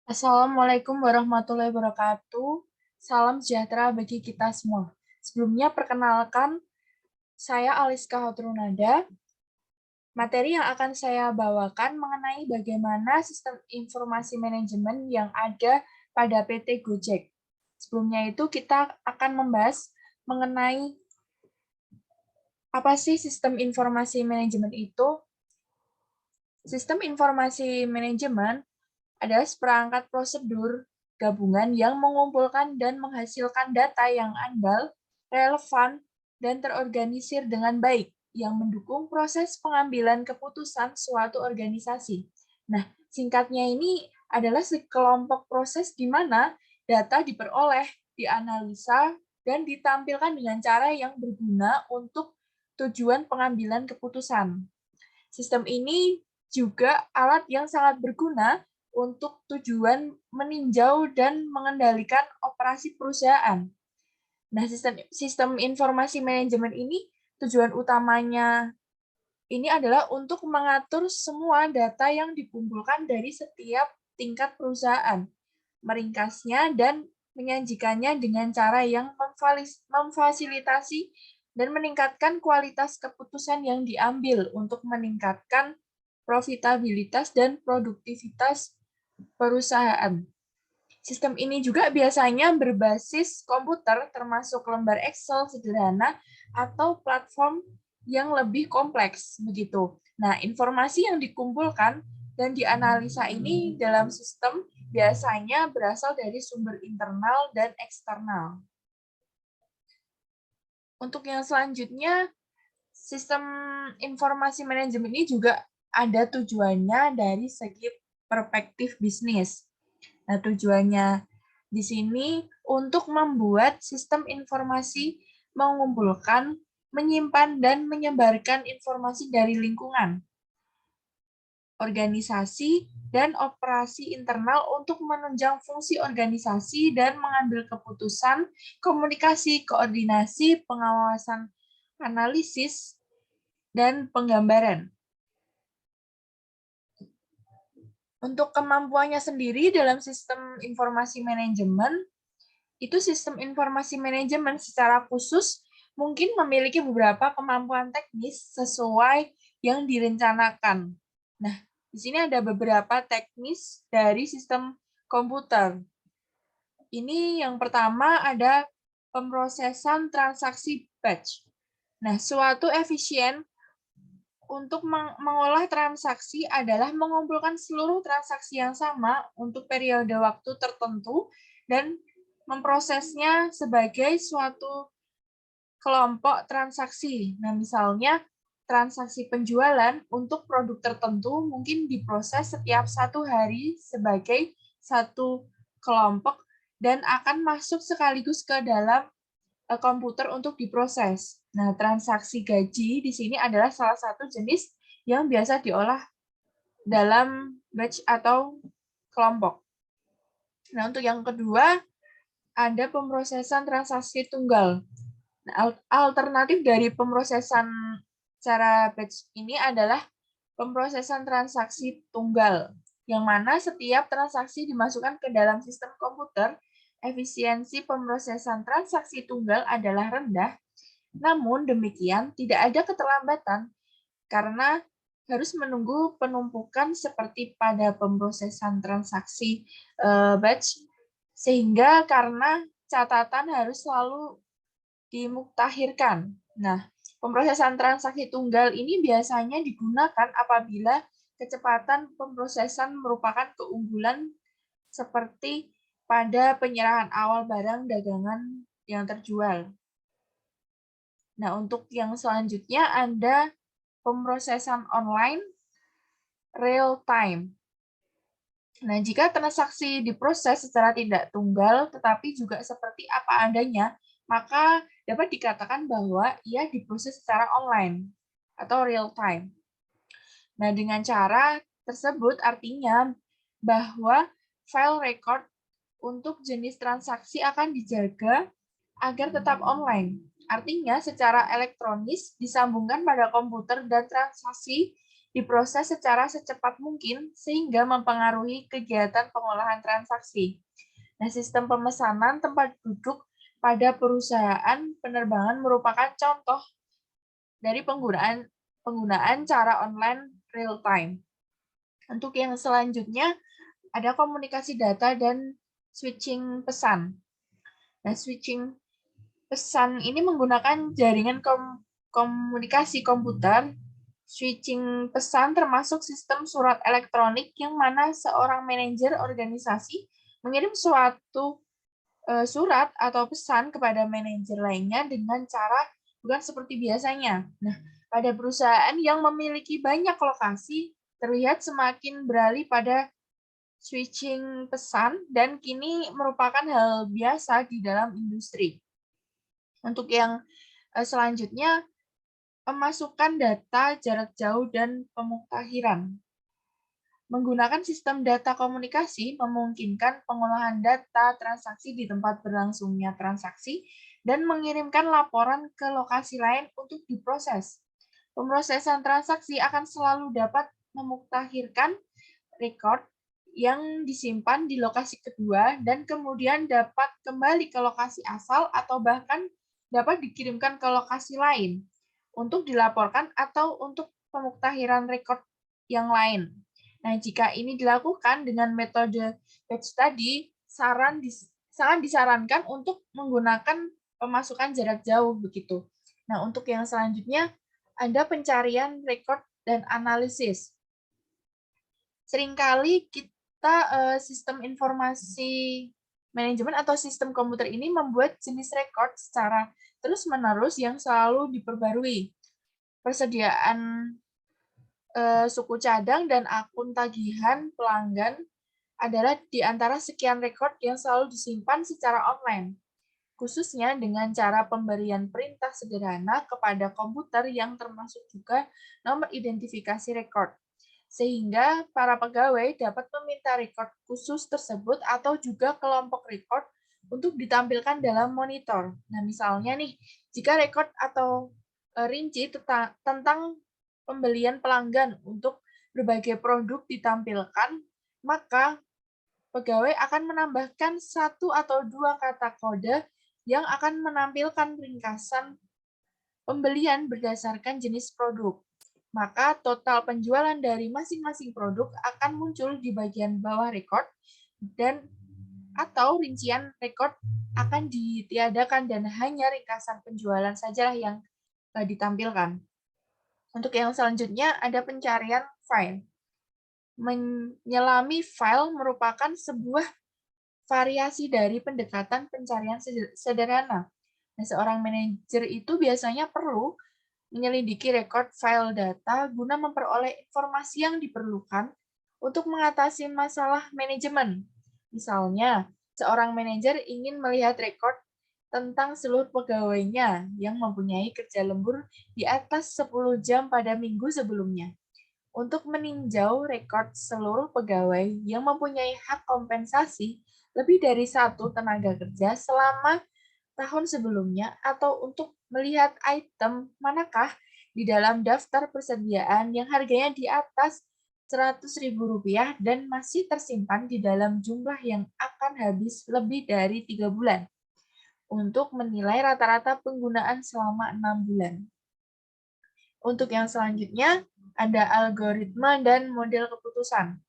Assalamualaikum warahmatullahi wabarakatuh. Salam sejahtera bagi kita semua. Sebelumnya, perkenalkan, saya Aliska Hotrunada. Materi yang akan saya bawakan mengenai bagaimana sistem informasi manajemen yang ada pada PT Gojek. Sebelumnya itu, kita akan membahas mengenai apa sih sistem informasi manajemen itu. Sistem informasi manajemen adalah seperangkat prosedur gabungan yang mengumpulkan dan menghasilkan data yang andal, relevan, dan terorganisir dengan baik, yang mendukung proses pengambilan keputusan suatu organisasi. Nah, singkatnya ini adalah sekelompok proses di mana data diperoleh, dianalisa, dan ditampilkan dengan cara yang berguna untuk tujuan pengambilan keputusan. Sistem ini juga alat yang sangat berguna untuk tujuan meninjau dan mengendalikan operasi perusahaan. Nah, sistem informasi manajemen ini tujuan utamanya ini adalah untuk mengatur semua data yang dikumpulkan dari setiap tingkat perusahaan, meringkasnya dan menyajikannya dengan cara yang memfasilitasi dan meningkatkan kualitas keputusan yang diambil untuk meningkatkan profitabilitas dan produktivitas perusahaan. Sistem ini juga biasanya berbasis komputer, termasuk lembar Excel sederhana atau platform yang lebih kompleks, begitu. Nah, informasi yang dikumpulkan dan dianalisa ini dalam sistem biasanya berasal dari sumber internal dan eksternal. Untuk yang selanjutnya, sistem informasi manajemen ini juga ada tujuannya dari segi perspektif bisnis. Nah, tujuannya di sini untuk membuat sistem informasi mengumpulkan, menyimpan, dan menyebarkan informasi dari lingkungan, organisasi, dan operasi internal untuk menunjang fungsi organisasi dan mengambil keputusan, komunikasi, koordinasi, pengawasan, analisis, dan penggambaran. Untuk kemampuannya sendiri dalam sistem informasi manajemen, itu sistem informasi manajemen secara khusus mungkin memiliki beberapa kemampuan teknis sesuai yang direncanakan. Nah, di sini ada beberapa teknis dari sistem komputer. Ini yang pertama ada pemrosesan transaksi batch. Nah, suatu efisien untuk mengolah transaksi adalah mengumpulkan seluruh transaksi yang sama untuk periode waktu tertentu dan memprosesnya sebagai suatu kelompok transaksi. Nah, misalnya transaksi penjualan untuk produk tertentu mungkin diproses setiap 1 hari sebagai satu kelompok dan akan masuk sekaligus ke dalam komputer untuk diproses. Nah, transaksi gaji di sini adalah salah satu jenis yang biasa diolah dalam batch atau kelompok. Nah, untuk yang kedua, ada pemrosesan transaksi tunggal. Nah, alternatif dari pemrosesan cara batch ini adalah pemrosesan transaksi tunggal, yang mana setiap transaksi dimasukkan ke dalam sistem komputer, efisiensi pemrosesan transaksi tunggal adalah rendah. Namun demikian, tidak ada keterlambatan karena harus menunggu penumpukan seperti pada pemrosesan transaksi batch, sehingga karena catatan harus selalu dimuktahirkan. Nah, pemrosesan transaksi tunggal ini biasanya digunakan apabila kecepatan pemrosesan merupakan keunggulan seperti pada penyerahan awal barang dagangan yang terjual. Nah, untuk yang selanjutnya ada pemrosesan online real time. Nah, jika transaksi diproses secara tidak tunggal tetapi juga seperti apa adanya, maka dapat dikatakan bahwa ia diproses secara online atau real time. Nah, dengan cara tersebut artinya bahwa file record untuk jenis transaksi akan dijaga agar tetap online. Artinya secara elektronis disambungkan pada komputer dan transaksi diproses secara secepat mungkin sehingga mempengaruhi kegiatan pengolahan transaksi. Nah, sistem pemesanan tempat duduk pada perusahaan penerbangan merupakan contoh dari penggunaan cara online real time. Untuk yang selanjutnya ada komunikasi data dan switching pesan. Nah, switching pesan ini menggunakan jaringan komunikasi komputer. Switching pesan termasuk sistem surat elektronik yang mana seorang manajer organisasi mengirim suatu surat atau pesan kepada manajer lainnya dengan cara bukan seperti biasanya. Nah, pada perusahaan yang memiliki banyak lokasi, terlihat semakin beralih pada switching pesan dan kini merupakan hal biasa di dalam industri. Untuk yang selanjutnya, pemasukan data jarak jauh dan pemuktahiran. Menggunakan sistem data komunikasi memungkinkan pengolahan data transaksi di tempat berlangsungnya transaksi dan mengirimkan laporan ke lokasi lain untuk diproses. Pemrosesan transaksi akan selalu dapat memuktahirkan record yang disimpan di lokasi kedua dan kemudian dapat kembali ke lokasi asal atau bahkan dapat dikirimkan ke lokasi lain untuk dilaporkan atau untuk pemuktahiran record yang lain. Nah, jika ini dilakukan dengan metode batch tadi, sangat disarankan untuk menggunakan pemasukan jarak jauh begitu. Nah, untuk yang selanjutnya ada pencarian record dan analisis. Seringkali kita sistem informasi manajemen atau sistem komputer ini membuat jenis record secara terus-menerus yang selalu diperbarui. Persediaan suku cadang dan akun tagihan pelanggan adalah di antara sekian rekod yang selalu disimpan secara online, khususnya dengan cara pemberian perintah sederhana kepada komputer yang termasuk juga nomor identifikasi rekod, sehingga para pegawai dapat meminta rekod khusus tersebut atau juga kelompok rekod untuk ditampilkan dalam monitor. Nah, misalnya nih, jika rekod atau rinci tentang pembelian pelanggan untuk berbagai produk ditampilkan, maka pegawai akan menambahkan 1 atau 2 kata kode yang akan menampilkan ringkasan pembelian berdasarkan jenis produk. Maka total penjualan dari masing-masing produk akan muncul di bagian bawah rekod dan atau rincian rekod akan ditiadakan dan hanya ringkasan penjualan sajalah yang ditampilkan. Untuk yang selanjutnya ada pencarian file. Menyelami file merupakan sebuah variasi dari pendekatan pencarian sederhana. Nah, seorang manajer itu biasanya perlu menyelidiki rekod file data guna memperoleh informasi yang diperlukan untuk mengatasi masalah manajemen. Misalnya, seorang manajer ingin melihat rekod tentang seluruh pegawainya yang mempunyai kerja lembur di atas 10 jam pada minggu sebelumnya. Untuk meninjau rekod seluruh pegawai yang mempunyai hak kompensasi lebih dari 1 tenaga kerja selama tahun sebelumnya, atau untuk melihat item manakah di dalam daftar persediaan yang harganya di atas Rp100.000 dan masih tersimpan di dalam jumlah yang akan habis lebih dari 3 bulan, untuk menilai rata-rata penggunaan selama 6 bulan. Untuk yang selanjutnya, ada algoritma dan model keputusan.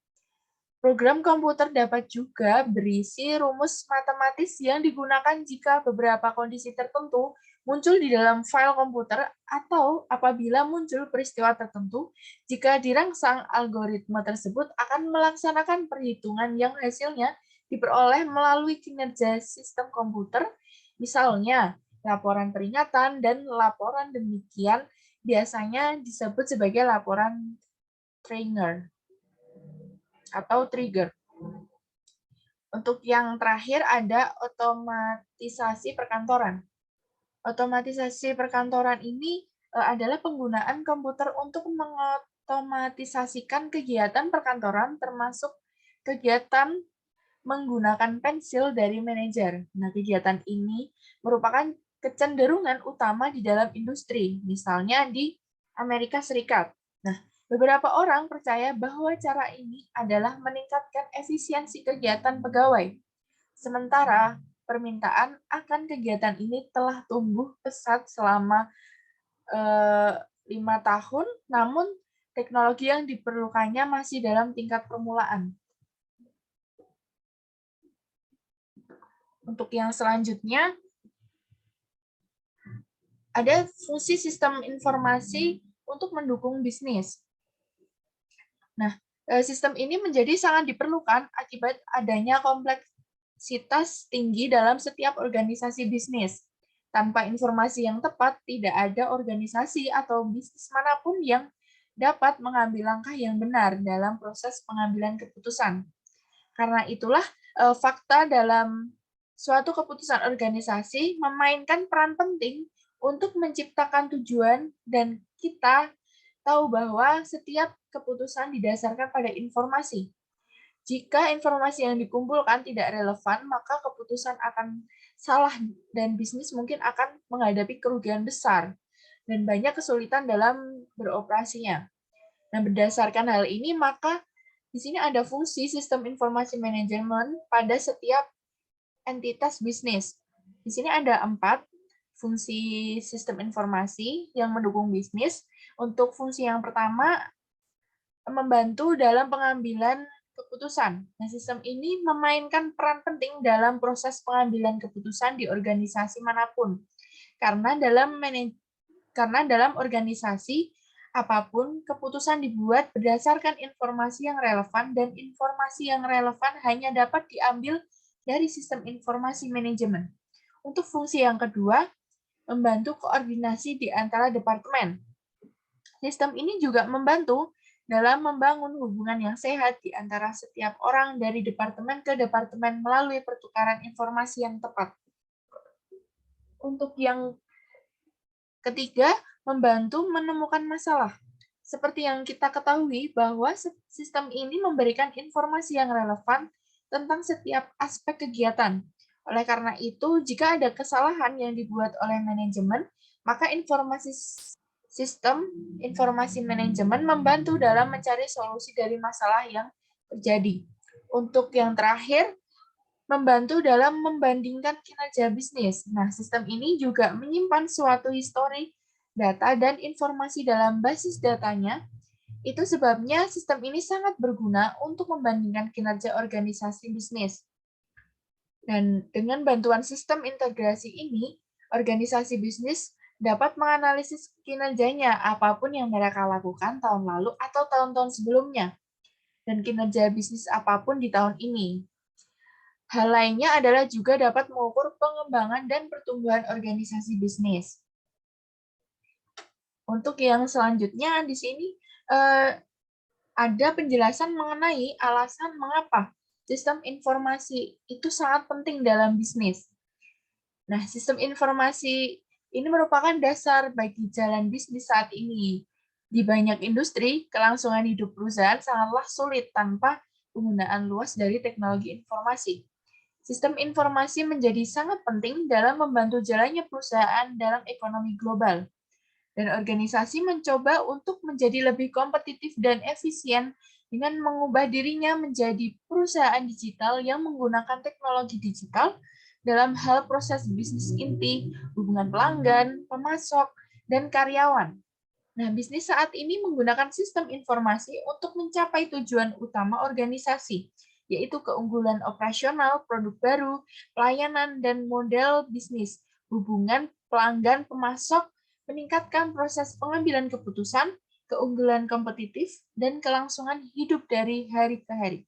Program komputer dapat juga berisi rumus matematis yang digunakan jika beberapa kondisi tertentu muncul di dalam file komputer atau apabila muncul peristiwa tertentu, jika dirangsang algoritma tersebut akan melaksanakan perhitungan yang hasilnya diperoleh melalui kinerja sistem komputer, misalnya laporan peringatan dan laporan demikian biasanya disebut sebagai laporan trigger atau trigger. Untuk yang terakhir ada otomatisasi perkantoran. Otomatisasi perkantoran ini adalah penggunaan komputer untuk mengotomatisasikan kegiatan perkantoran termasuk kegiatan menggunakan pensil dari manajer. Nah, kegiatan ini merupakan kecenderungan utama di dalam industri, misalnya di Amerika Serikat. Nah, Beberapa orang percaya bahwa cara ini adalah meningkatkan efisiensi kegiatan pegawai. Sementara permintaan akan kegiatan ini telah tumbuh pesat selama 5 tahun, namun teknologi yang diperlukannya masih dalam tingkat permulaan. Untuk yang selanjutnya, ada fungsi sistem informasi untuk mendukung bisnis. Nah, sistem ini menjadi sangat diperlukan akibat adanya kompleksitas tinggi dalam setiap organisasi bisnis. Tanpa informasi yang tepat, tidak ada organisasi atau bisnis manapun yang dapat mengambil langkah yang benar dalam proses pengambilan keputusan. Karena itulah, fakta dalam suatu keputusan organisasi memainkan peran penting untuk menciptakan tujuan, dan kita tahu bahwa setiap keputusan didasarkan pada informasi. Jika informasi yang dikumpulkan tidak relevan, maka keputusan akan salah dan bisnis mungkin akan menghadapi kerugian besar dan banyak kesulitan dalam beroperasinya. Nah, berdasarkan hal ini, maka di sini ada fungsi sistem informasi manajemen pada setiap entitas bisnis. Di sini ada 4 fungsi sistem informasi yang mendukung bisnis. Untuk fungsi yang pertama, membantu dalam pengambilan keputusan. Nah, sistem ini memainkan peran penting dalam proses pengambilan keputusan di organisasi manapun. Karena dalam organisasi apapun, keputusan dibuat berdasarkan informasi yang relevan, dan informasi yang relevan hanya dapat diambil dari sistem informasi manajemen. Untuk fungsi yang kedua, membantu koordinasi di antara departemen. Sistem ini juga membantu dalam membangun hubungan yang sehat di antara setiap orang dari departemen ke departemen melalui pertukaran informasi yang tepat. Untuk yang ketiga, membantu menemukan masalah. Seperti yang kita ketahui bahwa sistem ini memberikan informasi yang relevan tentang setiap aspek kegiatan. Oleh karena itu, jika ada kesalahan yang dibuat oleh manajemen, maka sistem informasi manajemen membantu dalam mencari solusi dari masalah yang terjadi. Untuk yang terakhir, membantu dalam membandingkan kinerja bisnis. Nah, sistem ini juga menyimpan suatu histori data dan informasi dalam basis datanya. Itu sebabnya sistem ini sangat berguna untuk membandingkan kinerja organisasi bisnis. Dan dengan bantuan sistem integrasi ini, organisasi bisnis dapat menganalisis kinerjanya apapun yang mereka lakukan tahun lalu atau tahun-tahun sebelumnya, dan kinerja bisnis apapun di tahun ini. Hal lainnya adalah juga dapat mengukur pengembangan dan pertumbuhan organisasi bisnis. Untuk yang selanjutnya di sini ada penjelasan mengenai alasan mengapa sistem informasi itu sangat penting dalam bisnis. Nah, sistem informasi ini merupakan dasar bagi jalan bisnis saat ini. Di banyak industri, kelangsungan hidup perusahaan sangatlah sulit tanpa penggunaan luas dari teknologi informasi. Sistem informasi menjadi sangat penting dalam membantu jalannya perusahaan dalam ekonomi global. Dan organisasi mencoba untuk menjadi lebih kompetitif dan efisien dengan mengubah dirinya menjadi perusahaan digital yang menggunakan teknologi digital dalam hal proses bisnis inti, hubungan pelanggan, pemasok, dan karyawan. Nah, bisnis saat ini menggunakan sistem informasi untuk mencapai tujuan utama organisasi, yaitu keunggulan operasional, produk baru, pelayanan, dan model bisnis, hubungan pelanggan, pemasok, meningkatkan proses pengambilan keputusan, keunggulan kompetitif, dan kelangsungan hidup dari hari ke hari.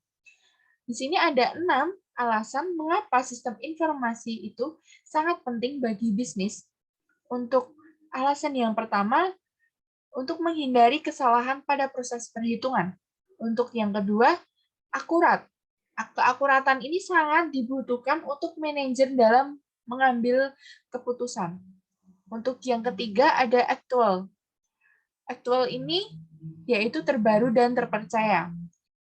Di sini ada 6 alasan mengapa sistem informasi itu sangat penting bagi bisnis. Untuk alasan yang pertama, untuk menghindari kesalahan pada proses perhitungan. Untuk yang kedua, akurat. Keakuratan ini sangat dibutuhkan untuk manajer dalam mengambil keputusan. Untuk yang ketiga, ada actual. Actual ini yaitu terbaru dan terpercaya.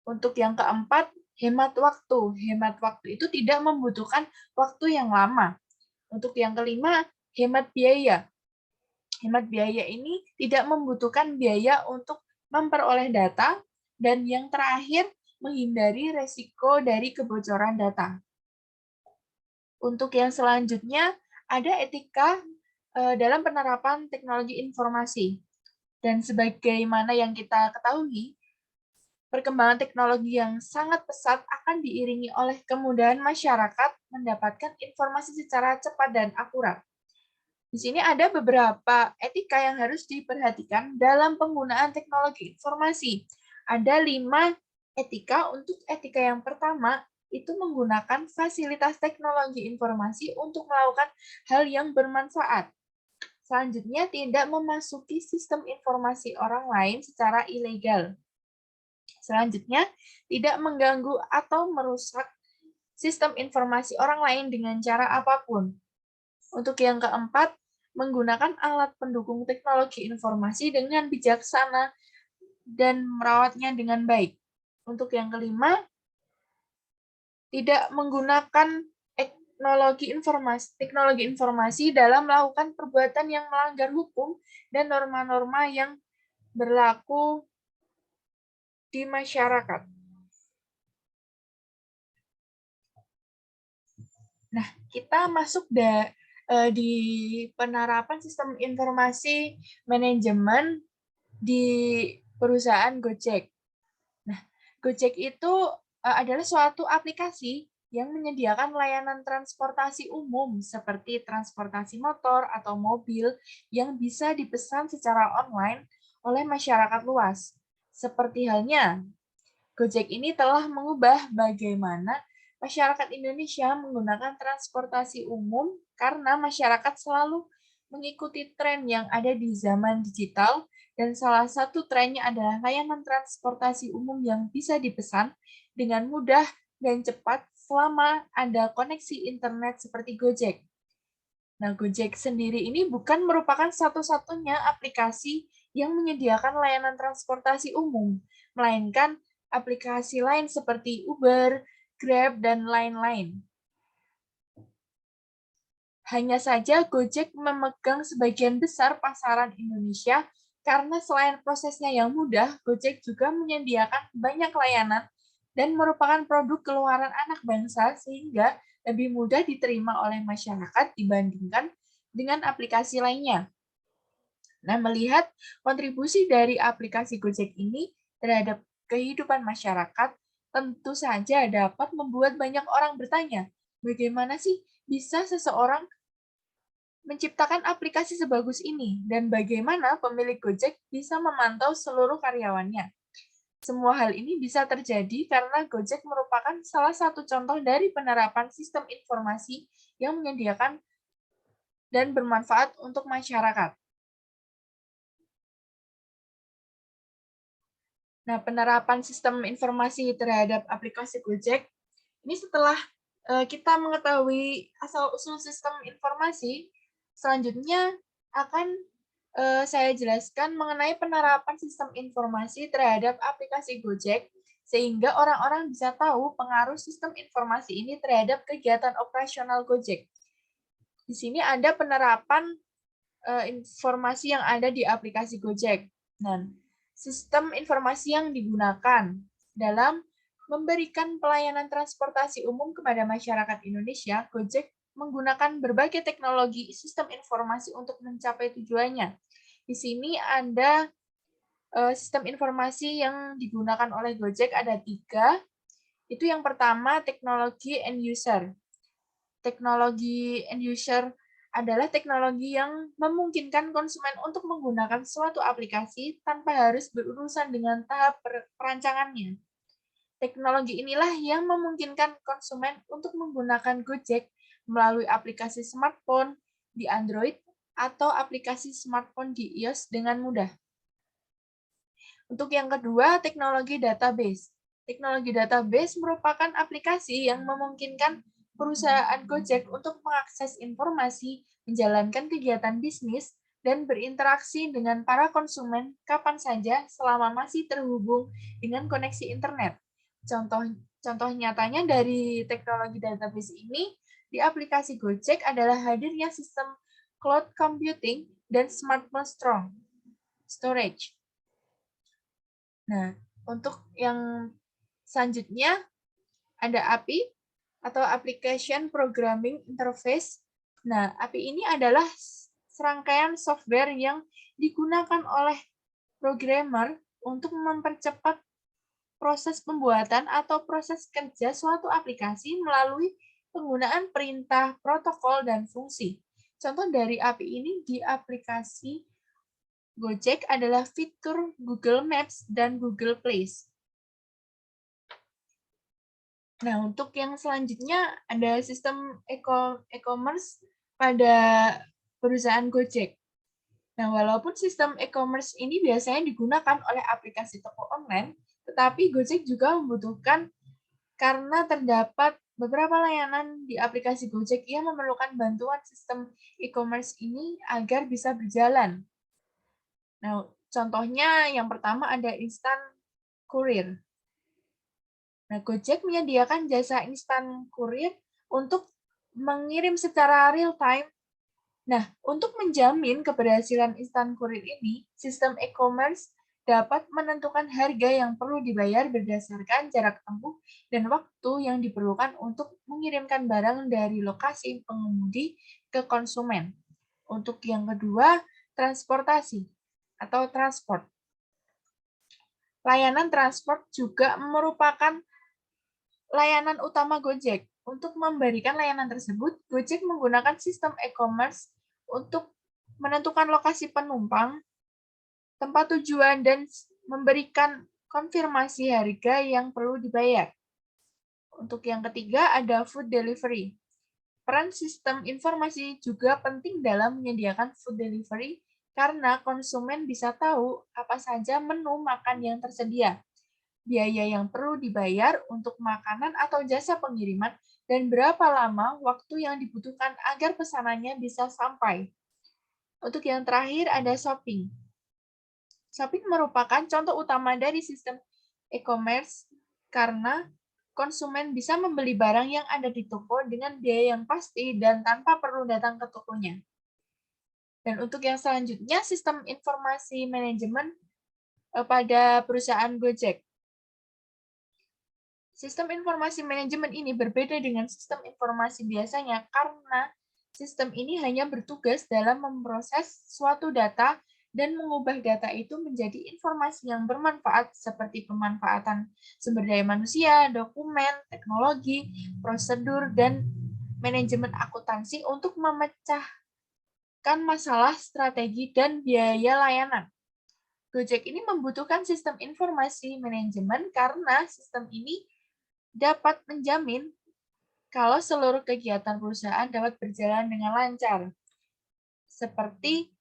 Untuk yang keempat, hemat waktu. Hemat waktu itu tidak membutuhkan waktu yang lama. Untuk yang kelima, hemat biaya. Hemat biaya ini tidak membutuhkan biaya untuk memperoleh data, dan yang terakhir, menghindari resiko dari kebocoran data. Untuk yang selanjutnya, ada etika dalam penerapan teknologi informasi. Dan sebagaimana yang kita ketahui, perkembangan teknologi yang sangat pesat akan diiringi oleh kemudahan masyarakat mendapatkan informasi secara cepat dan akurat. Di sini ada beberapa etika yang harus diperhatikan dalam penggunaan teknologi informasi. Ada 5 etika. Untuk etika yang pertama, itu menggunakan fasilitas teknologi informasi untuk melakukan hal yang bermanfaat. Selanjutnya, tidak memasuki sistem informasi orang lain secara ilegal. Selanjutnya, tidak mengganggu atau merusak sistem informasi orang lain dengan cara apapun. Untuk yang keempat, menggunakan alat pendukung teknologi informasi dengan bijaksana dan merawatnya dengan baik. Untuk yang kelima, tidak menggunakan teknologi informasi dalam melakukan perbuatan yang melanggar hukum dan norma-norma yang berlaku di masyarakat. Nah, kita masuk di penerapan sistem informasi manajemen di perusahaan Gojek. Nah, Gojek itu adalah suatu aplikasi yang menyediakan layanan transportasi umum seperti transportasi motor atau mobil yang bisa dipesan secara online oleh masyarakat luas. Seperti halnya, Gojek ini telah mengubah bagaimana masyarakat Indonesia menggunakan transportasi umum karena masyarakat selalu mengikuti tren yang ada di zaman digital, dan salah satu trennya adalah layanan transportasi umum yang bisa dipesan dengan mudah dan cepat selama ada koneksi internet seperti Gojek. Nah, Gojek sendiri ini bukan merupakan satu-satunya aplikasi yang menyediakan layanan transportasi umum, melainkan aplikasi lain seperti Uber, Grab, dan lain-lain. Hanya saja Gojek memegang sebagian besar pasaran Indonesia karena selain prosesnya yang mudah, Gojek juga menyediakan banyak layanan dan merupakan produk keluaran anak bangsa sehingga lebih mudah diterima oleh masyarakat dibandingkan dengan aplikasi lainnya. Nah, melihat kontribusi dari aplikasi Gojek ini terhadap kehidupan masyarakat, tentu saja dapat membuat banyak orang bertanya, bagaimana sih bisa seseorang menciptakan aplikasi sebagus ini, dan bagaimana pemilik Gojek bisa memantau seluruh karyawannya. Semua hal ini bisa terjadi karena Gojek merupakan salah satu contoh dari penerapan sistem informasi yang menyediakan dan bermanfaat untuk masyarakat. Nah, penerapan sistem informasi terhadap aplikasi Gojek, ini setelah kita mengetahui asal-usul sistem informasi, selanjutnya akan saya jelaskan mengenai penerapan sistem informasi terhadap aplikasi Gojek, sehingga orang-orang bisa tahu pengaruh sistem informasi ini terhadap kegiatan operasional Gojek. Di sini ada penerapan informasi yang ada di aplikasi Gojek. Nah, sistem informasi yang digunakan dalam memberikan pelayanan transportasi umum kepada masyarakat Indonesia, Gojek menggunakan berbagai teknologi sistem informasi untuk mencapai tujuannya. Di sini ada sistem informasi yang digunakan oleh Gojek ada 3. Itu yang pertama, teknologi end user. Teknologi end user adalah teknologi yang memungkinkan konsumen untuk menggunakan suatu aplikasi tanpa harus berurusan dengan tahap perancangannya. Teknologi inilah yang memungkinkan konsumen untuk menggunakan Gojek melalui aplikasi smartphone di Android atau aplikasi smartphone di iOS dengan mudah. Untuk yang kedua, teknologi database. Teknologi database merupakan aplikasi yang memungkinkan perusahaan Gojek untuk mengakses informasi, menjalankan kegiatan bisnis, dan berinteraksi dengan para konsumen kapan saja selama masih terhubung dengan koneksi internet. Contoh nyatanya dari teknologi database ini, di aplikasi Gojek adalah hadirnya sistem cloud computing dan smartphone storage. Nah, untuk yang selanjutnya ada API atau Application Programming Interface. Nah, API ini adalah serangkaian software yang digunakan oleh programmer untuk mempercepat proses pembuatan atau proses kerja suatu aplikasi melalui penggunaan perintah, protokol, dan fungsi. Contoh dari API ini di aplikasi Gojek adalah fitur Google Maps dan Google Place. Nah, untuk yang selanjutnya ada sistem e-commerce pada perusahaan Gojek. Nah, walaupun sistem e-commerce ini biasanya digunakan oleh aplikasi toko online, tetapi Gojek juga membutuhkan karena terdapat beberapa layanan di aplikasi Gojek yang memerlukan bantuan sistem e-commerce ini agar bisa berjalan. Nah, contohnya yang pertama ada instan kurir. Nah, Gojek menyediakan jasa instan kurir untuk mengirim secara real time. Nah, untuk menjamin keberhasilan instan kurir ini, sistem e-commerce dapat menentukan harga yang perlu dibayar berdasarkan jarak tempuh dan waktu yang diperlukan untuk mengirimkan barang dari lokasi pengemudi ke konsumen. Untuk yang kedua, transportasi atau transport. Layanan transport juga merupakan layanan utama Gojek. Untuk memberikan layanan tersebut, Gojek menggunakan sistem e-commerce untuk menentukan lokasi penumpang, tempat tujuan, dan memberikan konfirmasi harga yang perlu dibayar. Untuk yang ketiga, ada food delivery. Peran sistem informasi juga penting dalam menyediakan food delivery karena konsumen bisa tahu apa saja menu makan yang tersedia, biaya yang perlu dibayar untuk makanan atau jasa pengiriman, dan berapa lama waktu yang dibutuhkan agar pesanannya bisa sampai. Untuk yang terakhir ada shopping. Shopping merupakan contoh utama dari sistem e-commerce karena konsumen bisa membeli barang yang ada di toko dengan biaya yang pasti dan tanpa perlu datang ke tokonya. Dan untuk yang selanjutnya, sistem informasi manajemen pada perusahaan Gojek. Sistem informasi manajemen ini berbeda dengan sistem informasi biasanya karena sistem ini hanya bertugas dalam memproses suatu data dan mengubah data itu menjadi informasi yang bermanfaat seperti pemanfaatan sumber daya manusia, dokumen, teknologi, prosedur, dan manajemen akuntansi untuk memecahkan masalah strategi dan biaya layanan. Gojek ini membutuhkan sistem informasi manajemen karena sistem ini dapat menjamin kalau seluruh kegiatan perusahaan dapat berjalan dengan lancar. Seperti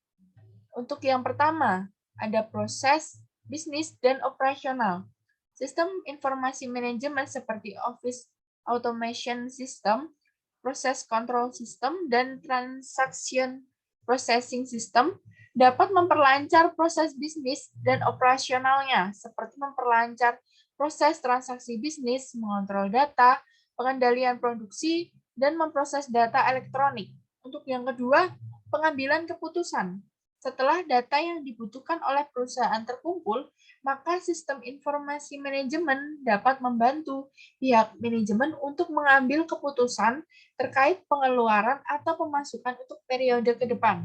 untuk yang pertama, ada proses bisnis dan operasional. Sistem informasi manajemen seperti Office Automation System, Process Control System, dan Transaction Processing System dapat memperlancar proses bisnis dan operasionalnya, seperti memperlancar proses transaksi bisnis, mengontrol data, pengendalian produksi, dan memproses data elektronik. Untuk yang kedua, pengambilan keputusan. Setelah data yang dibutuhkan oleh perusahaan terkumpul, maka sistem informasi manajemen dapat membantu pihak manajemen untuk mengambil keputusan terkait pengeluaran atau pemasukan untuk periode ke depan.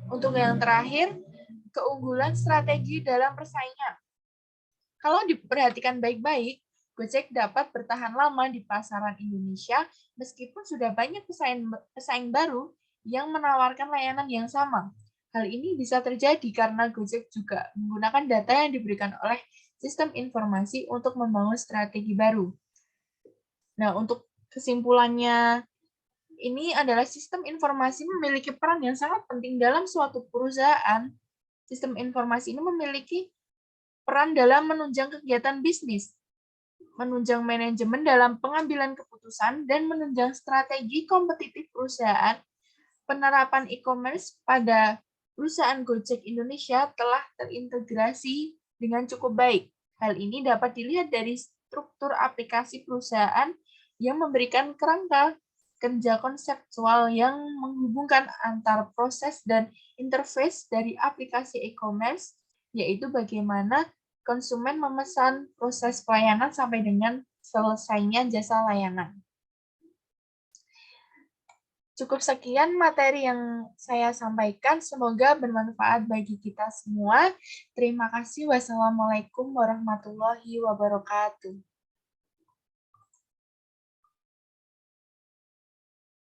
Untuk yang terakhir, keunggulan strategi dalam persaingan. Kalau diperhatikan baik-baik, Gojek dapat bertahan lama di pasaran Indonesia meskipun sudah banyak pesaing baru yang menawarkan layanan yang sama. Hal ini bisa terjadi karena Gojek juga menggunakan data yang diberikan oleh sistem informasi untuk membangun strategi baru. Nah, untuk kesimpulannya, ini adalah sistem informasi memiliki peran yang sangat penting dalam suatu perusahaan. Sistem informasi ini memiliki peran dalam menunjang kegiatan bisnis, menunjang manajemen dalam pengambilan keputusan, dan menunjang strategi kompetitif perusahaan. Penerapan e-commerce pada perusahaan Gojek Indonesia telah terintegrasi dengan cukup baik. Hal ini dapat dilihat dari struktur aplikasi perusahaan yang memberikan kerangka kerja konseptual yang menghubungkan antar proses dan interface dari aplikasi e-commerce, yaitu bagaimana konsumen memesan proses pelayanan sampai dengan selesainya jasa layanan. Cukup sekian materi yang saya sampaikan. Semoga bermanfaat bagi kita semua. Terima kasih. Wassalamualaikum warahmatullahi wabarakatuh.